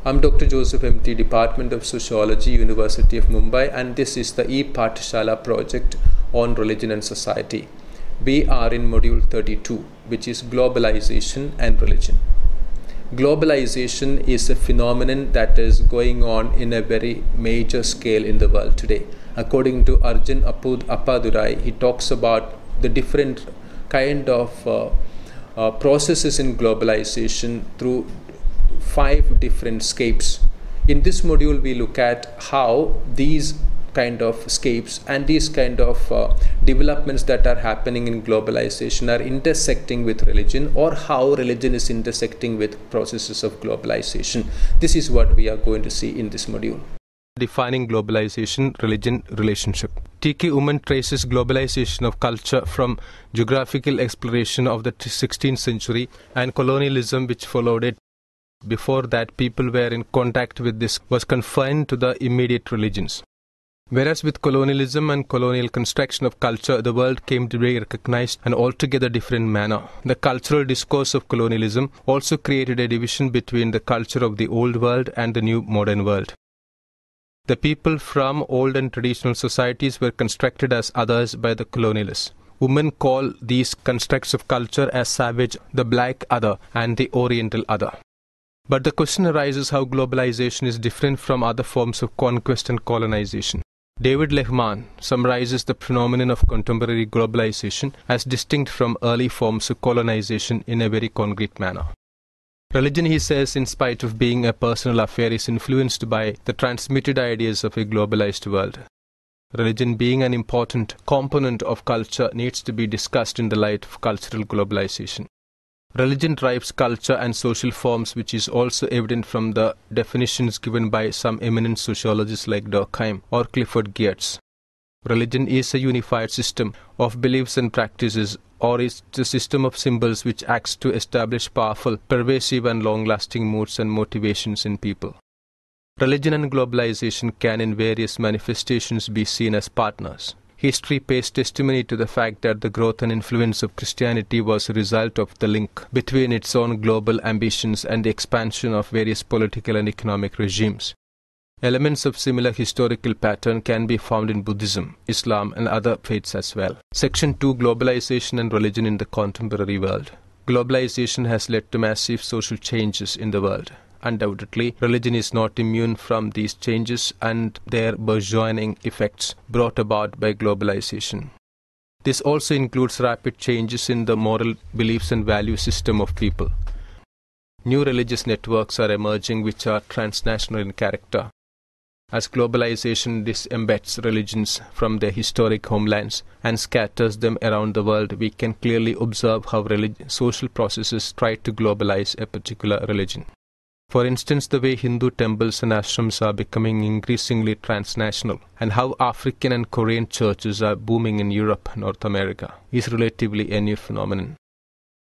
I'm Dr. Joseph MT, Department of Sociology, University of Mumbai, and this is the E-Pathshala project on religion and society. We are in module 32, which is Globalization and Religion. Globalization is a phenomenon that is going on in a very major scale in the world today. According to Arjun Appadurai, he talks about the different kind of processes in globalization through 5 different scapes. In this module, we look at how these kind of scapes and these kind of developments that are happening in globalization are intersecting with religion, or how religion is intersecting with processes of globalization. This is what we are going to see in this module. Defining globalization-religion relationship. T.K. Uman traces globalization of culture from geographical exploration of the 16th century and colonialism which followed it. Before that, people were in contact with this was confined to the immediate religions. Whereas with colonialism and colonial construction of culture, the world came to be recognized in an altogether different manner. The cultural discourse of colonialism also created a division between the culture of the old world and the new modern world. The people from old and traditional societies were constructed as others by the colonialists. Women call these constructs of culture as savage, the black other, and the oriental other. But the question arises how globalization is different from other forms of conquest and colonization. David Lehman summarizes the phenomenon of contemporary globalization as distinct from early forms of colonization in a very concrete manner. Religion, he says, in spite of being a personal affair, is influenced by the transmitted ideas of a globalized world. Religion, being an important component of culture, needs to be discussed in the light of cultural globalization. Religion drives culture and social forms, which is also evident from the definitions given by some eminent sociologists like Durkheim or Clifford Geertz. Religion is a unified system of beliefs and practices, or is a system of symbols which acts to establish powerful, pervasive and long-lasting moods and motivations in people. Religion and globalization can in various manifestations be seen as partners. History pays testimony to the fact that the growth and influence of Christianity was a result of the link between its own global ambitions and the expansion of various political and economic regimes. Elements of similar historical pattern can be found in Buddhism, Islam and other faiths as well. Section 2, Globalization and Religion in the Contemporary World. Globalization has led to massive social changes in the world. Undoubtedly, religion is not immune from these changes and their burgeoning effects brought about by globalization. This also includes rapid changes in the moral beliefs and value system of people. New religious networks are emerging which are transnational in character. As globalization disembeds religions from their historic homelands and scatters them around the world, we can clearly observe how social processes try to globalize a particular religion. For instance, the way Hindu temples and ashrams are becoming increasingly transnational, and how African and Korean churches are booming in Europe and North America, is relatively a new phenomenon.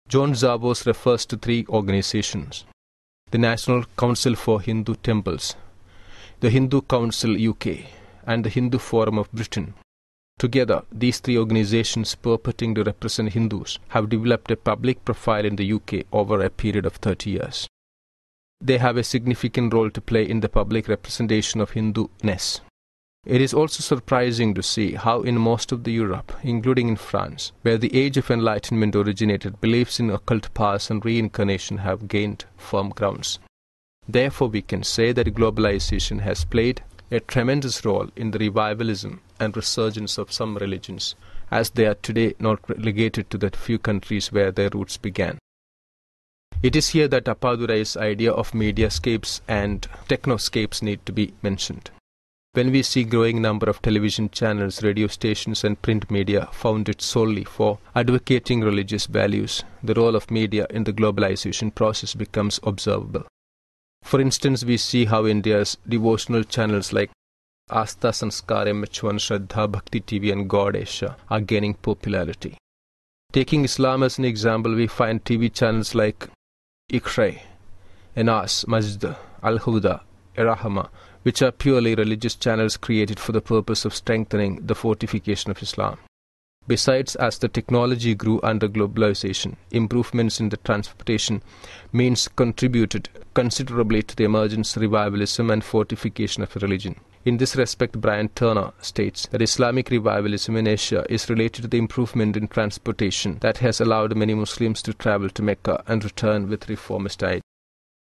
John Zavos refers to 3 organizations: the National Council for Hindu Temples, the Hindu Council UK, and the Hindu Forum of Britain. Together, these 3 organizations, purporting to represent Hindus, have developed a public profile in the UK over a period of 30 years. They have a significant role to play in the public representation of Hindu-ness. It is also surprising to see how in most of the Europe, including in France, where the Age of Enlightenment originated, beliefs in occult powers and reincarnation have gained firm grounds. Therefore, we can say that globalization has played a tremendous role in the revivalism and resurgence of some religions, as they are today not relegated to the few countries where their roots began. It is here that Appadurai's idea of mediascapes and technoscapes need to be mentioned. When we see growing number of television channels, radio stations and print media founded solely for advocating religious values, the role of media in the globalization process becomes observable. For instance, we see how India's devotional channels like Astha Sanskar, MH1, Shraddha, Bhakti TV and God Asia are gaining popularity. Taking Islam as an example, we find TV channels like Iqra, Enas, Majd, Al-Huda, Irahama, which are purely religious channels created for the purpose of strengthening the fortification of Islam. Besides, as the technology grew under globalization, improvements in the transportation means contributed considerably to the emergence, revivalism and fortification of religion. In this respect, Brian Turner states that Islamic revivalism in Asia is related to the improvement in transportation that has allowed many Muslims to travel to Mecca and return with reformist ideas.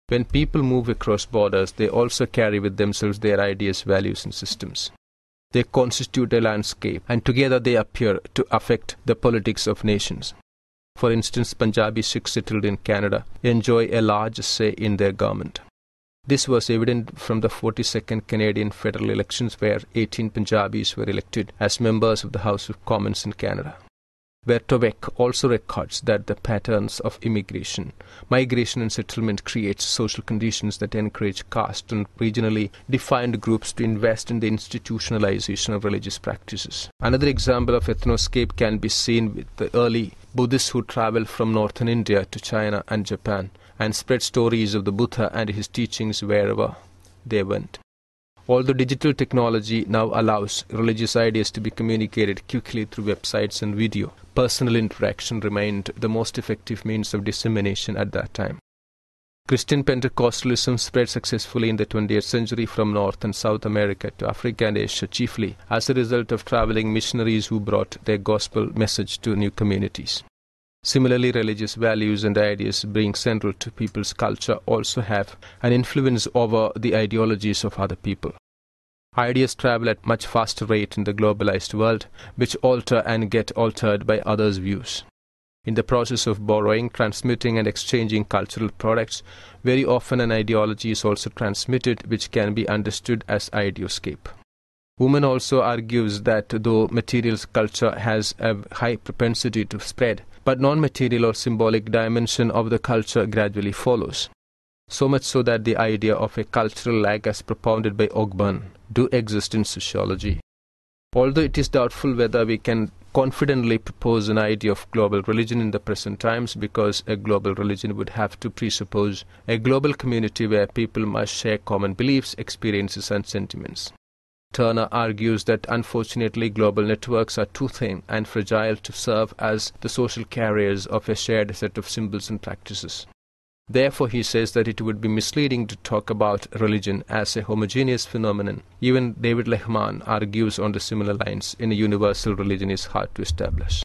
When people move across borders, they also carry with themselves their ideas, values and systems. They constitute a landscape, and together they appear to affect the politics of nations. For instance, Punjabi Sikhs settled in Canada enjoy a large say in their government. This was evident from the 42nd Canadian federal elections, where 18 Punjabis were elected as members of the House of Commons in Canada. Vertovec also records that the patterns of migration and settlement creates social conditions that encourage caste and regionally defined groups to invest in the institutionalization of religious practices. Another example of ethnoscape can be seen with the early Buddhists who traveled from northern India to China and Japan and spread stories of the Buddha and his teachings wherever they went. Although digital technology now allows religious ideas to be communicated quickly through websites and video, personal interaction remained the most effective means of dissemination at that time. Christian Pentecostalism spread successfully in the 20th century from North and South America to Africa and Asia, chiefly as a result of traveling missionaries who brought their gospel message to new communities. Similarly, religious values and ideas being central to people's culture also have an influence over the ideologies of other people. Ideas travel at much faster rate in the globalized world, which alter and get altered by others' views. In the process of borrowing, transmitting and exchanging cultural products, very often an ideology is also transmitted which can be understood as ideoscape. Woman also argues that though material culture has a high propensity to spread, but non-material or symbolic dimension of the culture gradually follows. So much so that the idea of a cultural lag as propounded by Ogburn do exist in sociology. Although it is doubtful whether we can confidently propose an idea of global religion in the present times, because a global religion would have to presuppose a global community where people must share common beliefs, experiences and sentiments. Turner argues that unfortunately global networks are too thin and fragile to serve as the social carriers of a shared set of symbols and practices. Therefore, he says that it would be misleading to talk about religion as a homogeneous phenomenon. Even David Lehman argues on the similar lines: in a universal religion is hard to establish.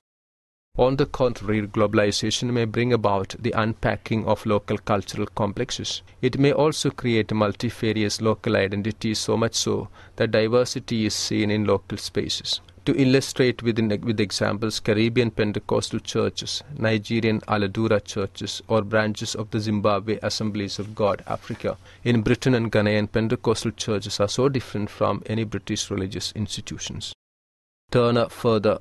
On the contrary, globalization may bring about the unpacking of local cultural complexes. It may also create multifarious local identities, so much so that diversity is seen in local spaces. To illustrate with examples, Caribbean Pentecostal churches, Nigerian Aladura churches, or branches of the Zimbabwe Assemblies of God, Africa, in Britain and Ghanaian Pentecostal churches are so different from any British religious institutions. Turner further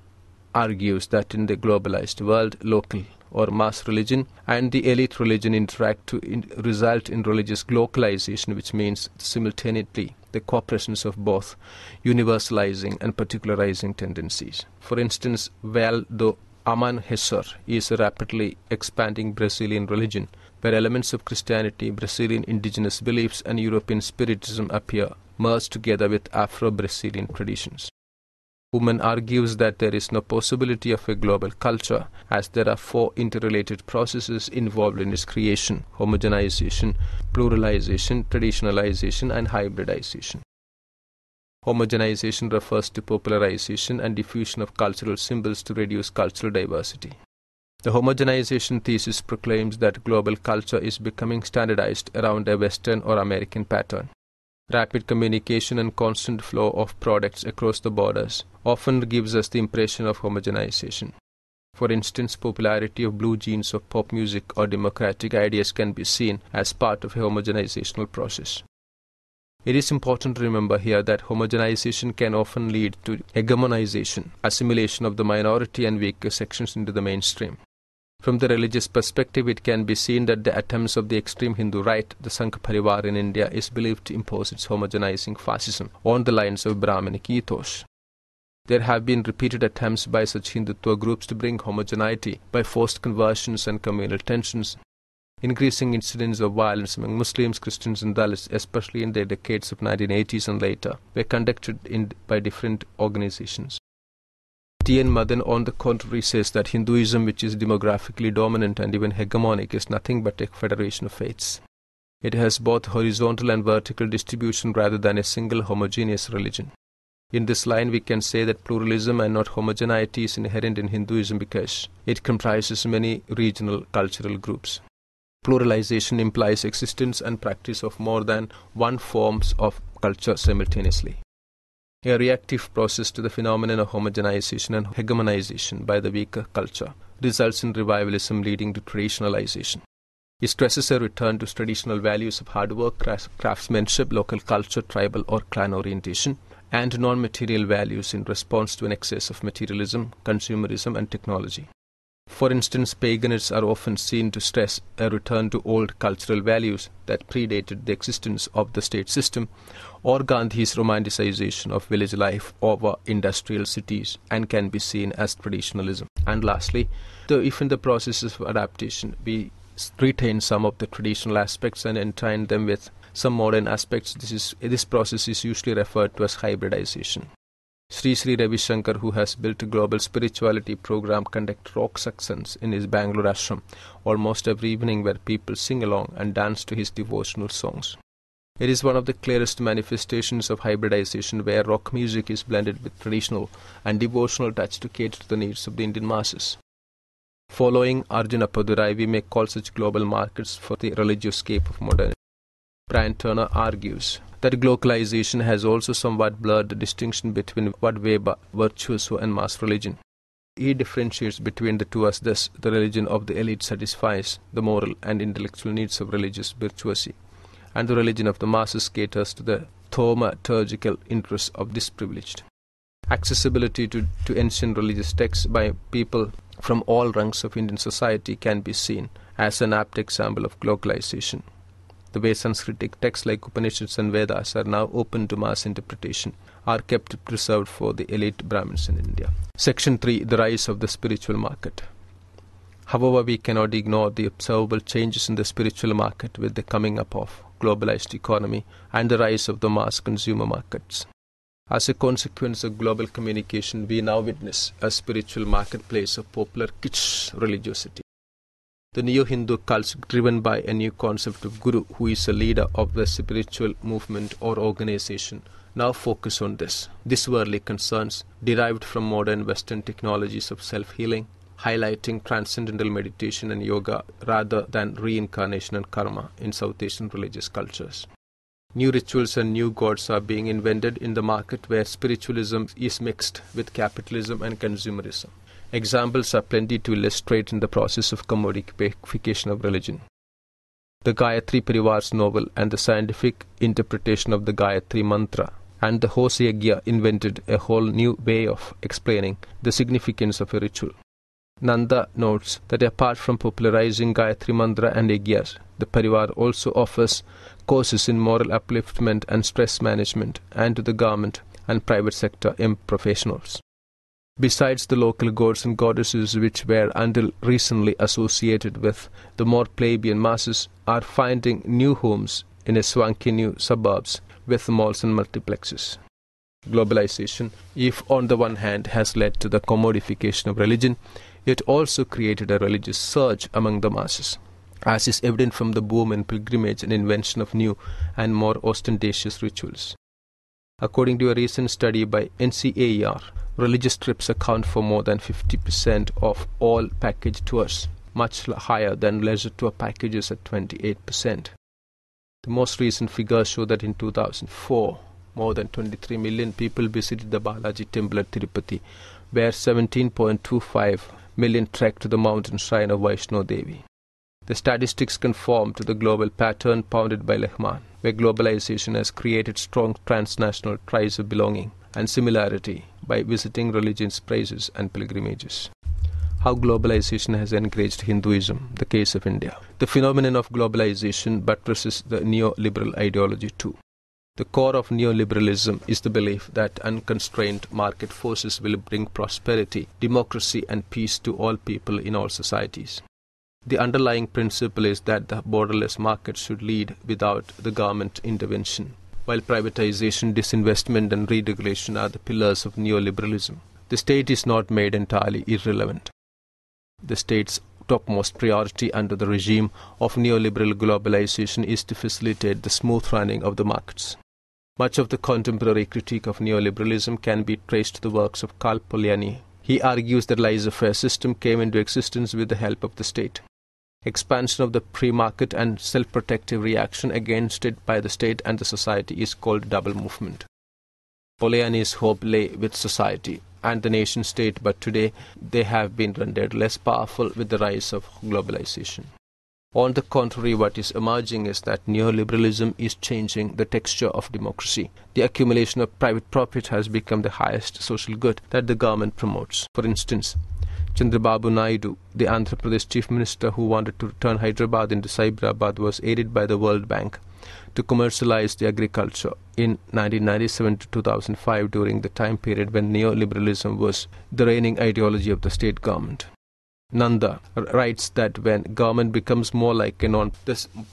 argues that in the globalized world, local or mass religion and the elite religion interact to result in religious localization, which means simultaneously the co-presence of both universalizing and particularizing tendencies. For instance, Valdo Amanhesar is a rapidly expanding Brazilian religion, where elements of Christianity, Brazilian indigenous beliefs and European Spiritism appear merged together with Afro-Brazilian traditions. Woman argues that there is no possibility of a global culture, as there are four interrelated processes involved in its creation: homogenization, pluralization, traditionalization, and hybridization. Homogenization refers to popularization and diffusion of cultural symbols to reduce cultural diversity. The homogenization thesis proclaims that global culture is becoming standardized around a Western or American pattern. Rapid communication and constant flow of products across the borders often gives us the impression of homogenization. For instance, popularity of blue jeans of pop music or democratic ideas can be seen as part of a homogenizational process. It is important to remember here that homogenization can often lead to hegemonization, assimilation of the minority and weaker sections into the mainstream. From the religious perspective, it can be seen that the attempts of the extreme Hindu right, the Sangh Parivar in India, is believed to impose its homogenizing fascism on the lines of Brahmanic ethos. There have been repeated attempts by such Hindutva groups to bring homogeneity by forced conversions and communal tensions. Increasing incidents of violence among Muslims, Christians and Dalits, especially in the decades of 1980s and later, were conducted by different organizations. T.N. Madan, on the contrary, says that Hinduism, which is demographically dominant and even hegemonic, is nothing but a federation of faiths. It has both horizontal and vertical distribution rather than a single homogeneous religion. In this line, we can say that pluralism and not homogeneity is inherent in Hinduism because it comprises many regional cultural groups. Pluralization implies existence and practice of more than one forms of culture simultaneously. A reactive process to the phenomenon of homogenization and hegemonization by the weaker culture results in revivalism leading to traditionalization. It stresses a return to traditional values of hard work, craftsmanship, local culture, tribal or clan orientation, and non-material values in response to an excess of materialism, consumerism and technology. For instance, paganists are often seen to stress a return to old cultural values that predated the existence of the state system, or Gandhi's romanticization of village life over industrial cities and can be seen as traditionalism. And lastly, if in the process of adaptation we retain some of the traditional aspects and entwine them with some modern aspects, this process is usually referred to as hybridization. Sri Ravi Shankar, who has built a global spirituality program, conducts rock satsans in his Bangalore ashram almost every evening where people sing along and dance to his devotional songs. It is one of the clearest manifestations of hybridization where rock music is blended with traditional and devotional touch to cater to the needs of the Indian masses. Following Arjuna Padurai, we may call such global markets for the religious scape of modernity. Brian Turner argues that globalization has also somewhat blurred the distinction between Vad Veba, virtuoso and mass religion. He differentiates between the two as thus: the religion of the elite satisfies the moral and intellectual needs of religious virtuosi, and the religion of the masses caters to the thaumaturgical interests of disprivileged. Accessibility to ancient religious texts by people from all ranks of Indian society can be seen as an apt example of globalization. The way Sanskritic texts like Upanishads and Vedas are now open to mass interpretation are kept preserved for the elite Brahmins in India. Section 3. The rise of the spiritual market. However, we cannot ignore the observable changes in the spiritual market with the coming up of globalized economy and the rise of the mass consumer markets. As a consequence of global communication, we now witness a spiritual marketplace of popular kitsch religiosity. The neo-Hindu cults, driven by a new concept of Guru, who is a leader of the spiritual movement or organization, now focus on this worldly concerns derived from modern Western technologies of self-healing, highlighting transcendental meditation and yoga rather than reincarnation and karma in South Asian religious cultures. New rituals and new gods are being invented in the market where spiritualism is mixed with capitalism and consumerism. Examples are plenty to illustrate in the process of commodification of religion. The Gayatri Parivar's novel and the scientific interpretation of the Gayatri Mantra and the Hose Yagya invented a whole new way of explaining the significance of a ritual. Nanda notes that apart from popularizing Gayatri Mantra and Yagyas, the Parivar also offers courses in moral upliftment and stress management and to the government and private sector professionals. Besides the local gods and goddesses which were until recently associated with the more plebeian masses are finding new homes in a swanky new suburbs with malls and multiplexes. Globalization, if on the one hand has led to the commodification of religion, it also created a religious surge among the masses, as is evident from the boom in pilgrimage and invention of new and more ostentatious rituals. According to a recent study by NCAR, religious trips account for more than 50% of all package tours, much higher than leisure tour packages at 28%. The most recent figures show that in 2004, more than 23 million people visited the Balaji temple at Tirupati, where 17.25 million trekked to the mountain shrine of Vaishno Devi. The statistics conform to the global pattern pounded by Lehman, where globalization has created strong transnational ties of belonging and similarity by visiting religions, praises and pilgrimages. How globalization has encouraged Hinduism, the case of India. The phenomenon of globalization buttresses the neoliberal ideology too. The core of neoliberalism is the belief that unconstrained market forces will bring prosperity, democracy and peace to all people in all societies. The underlying principle is that the borderless market should lead without the government intervention. While privatization, disinvestment and re-regulation are the pillars of neoliberalism, The state is not made entirely irrelevant. The state's topmost priority under the regime of neoliberal globalization is to facilitate the smooth running of the markets. Much of the contemporary critique of neoliberalism can be traced to the works of Karl Polanyi. He argues that laissez-faire system came into existence with the help of the state. Expansion of the pre-market and self-protective reaction against it by the state and the society is called double movement. Polanyi's hope lay with society and the nation-state, but today they have been rendered less powerful with the rise of globalization. On the contrary, what is emerging is that neoliberalism is changing the texture of democracy. The accumulation of private profit has become the highest social good that the government promotes. For instance, Chandrababu Naidu, the Andhra Pradesh Chief Minister who wanted to turn Hyderabad into Cyberabad, was aided by the World Bank to commercialize the agriculture in 1997 to 2005, during the time period when neoliberalism was the reigning ideology of the state government. Nanda writes that when government becomes more like a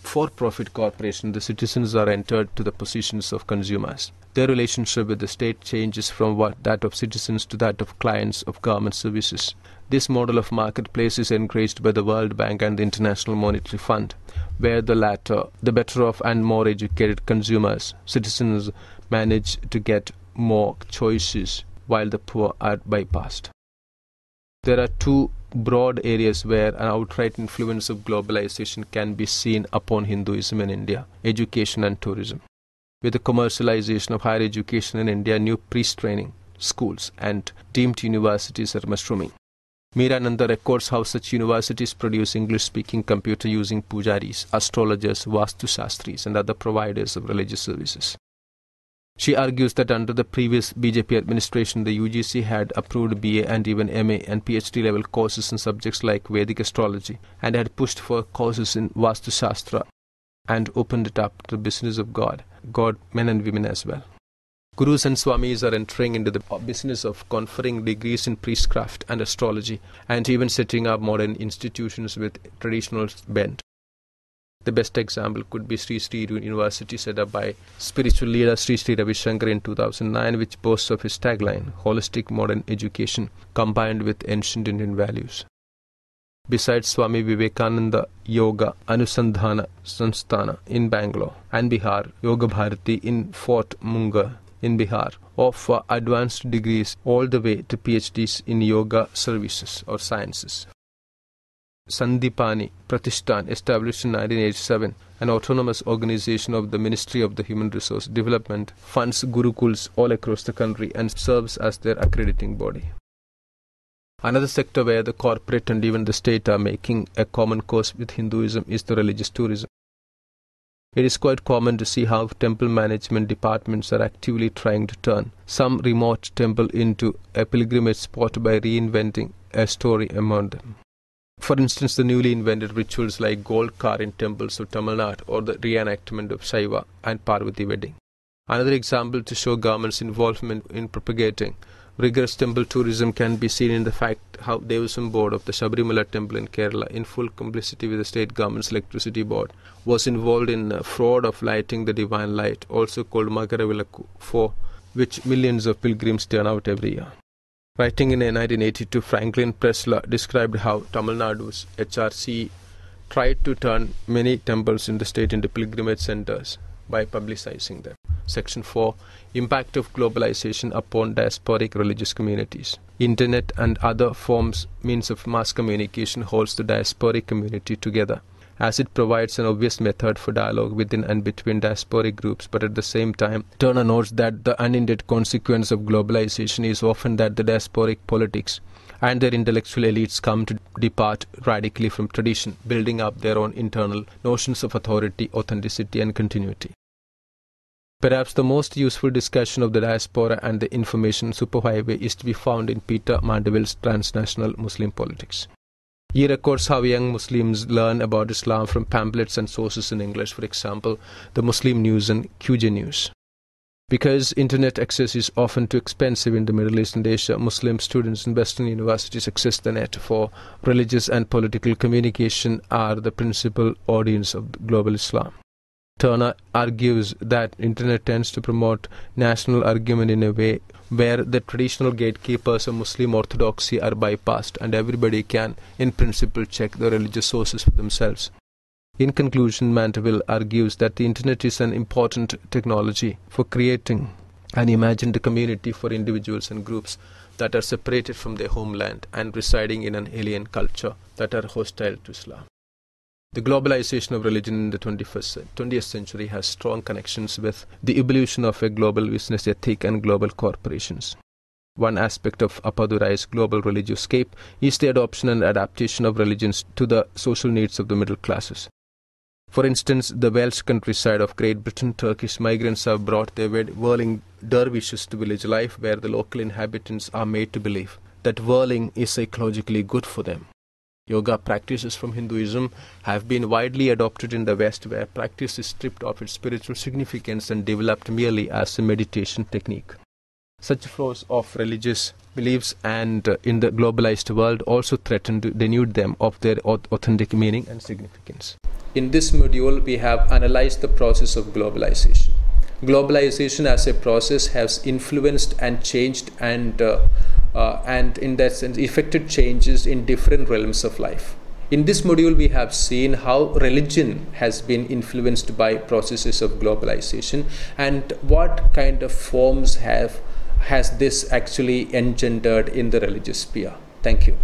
for-profit corporation, the citizens are entered to the positions of consumers. Their relationship with the state changes from that of citizens to that of clients of government services. This model of marketplace is encouraged by the World Bank and the International Monetary Fund, where the latter, the better off and more educated consumers, citizens, manage to get more choices while the poor are bypassed. There are two broad areas where an outright influence of globalization can be seen upon Hinduism in India: education and tourism. With the commercialization of higher education in India, new priest training schools and deemed universities are mushrooming. Meerananda records how such universities produce English-speaking computer-using pujaris, astrologers, vastu shastris, and other providers of religious services. She argues that under the previous BJP administration, the UGC had approved BA and even MA and PhD level courses in subjects like Vedic astrology, and had pushed for courses in Vastu Shastra and opened it up to the business of God, men and women as well. Gurus and Swamis are entering into the business of conferring degrees in priestcraft and astrology, and even setting up modern institutions with traditional bent. The best example could be Sri Sri University, set up by spiritual leader Sri Sri Ravi Shankar in 2009, which boasts of his tagline, holistic modern education combined with ancient Indian values. Besides Swami Vivekananda Yoga Anusandhana Sanstana in Bangalore and Bihar, Yoga Bharati in Fort Munger in Bihar offer advanced degrees all the way to PhDs in yoga services or sciences. Sandipani Pratishthan, established in 1987, an autonomous organization of the Ministry of the Human Resource Development, funds gurukuls all across the country and serves as their accrediting body. Another sector where the corporate and even the state are making a common cause with Hinduism is the religious tourism. It is quite common to see how temple management departments are actively trying to turn some remote temple into a pilgrimage spot by reinventing a story among them. For instance, the newly invented rituals like gold car in temples of Tamil Nadu, or the reenactment of Shaiva and Parvati wedding. Another example to show government's involvement in propagating rigorous temple tourism can be seen in the fact how Devasam Board of the Sabarimala temple in Kerala, in full complicity with the state government's electricity board, was involved in a fraud of lighting the divine light, also called Magaravilakku, for which millions of pilgrims turn out every year. Writing in 1982, Franklin Pressler described how Tamil Nadu's HRC tried to turn many temples in the state into pilgrimage centers by publicizing them. Section 4. Impact of globalization upon diasporic religious communities. Internet and other means of mass communication holds the diasporic community together, as it provides an obvious method for dialogue within and between diasporic groups, but at the same time, Turner notes that the unintended consequence of globalization is often that the diasporic politics and their intellectual elites come to depart radically from tradition, building up their own internal notions of authority, authenticity, and continuity. Perhaps the most useful discussion of the diaspora and the information superhighway is to be found in Peter Mandeville's Transnational Muslim Politics. He records how young Muslims learn about Islam from pamphlets and sources in English, for example, the Muslim News and QJ News. Because internet access is often too expensive in the Middle East and Asia, Muslim students in Western universities access the net for religious and political communication are the principal audience of global Islam. Turner argues that internet tends to promote national argument in a way where the traditional gatekeepers of Muslim orthodoxy are bypassed and everybody can, in principle, check the religious sources for themselves. In conclusion, Mandeville argues that the internet is an important technology for creating an imagined community for individuals and groups that are separated from their homeland and residing in an alien culture that are hostile to Islam. The globalization of religion in the 20th century has strong connections with the evolution of a global business ethic and global corporations. One aspect of Appadurai's global religioscape is the adoption and adaptation of religions to the social needs of the middle classes. For instance, the Welsh countryside of Great Britain, Turkish migrants have brought their whirling dervishes to village life, where the local inhabitants are made to believe that whirling is psychologically good for them. Yoga practices from Hinduism have been widely adopted in the West, where practice is stripped of its spiritual significance and developed merely as a meditation technique. Such flows of religious beliefs and in the globalized world also threaten to denude them of their authentic meaning and significance. In this module, we have analyzed the process of globalization. Globalization as a process has influenced and changed and in that sense effected changes in different realms of life. In this module, we have seen how religion has been influenced by processes of globalization and what kind of forms has this actually engendered in the religious sphere. Thank you.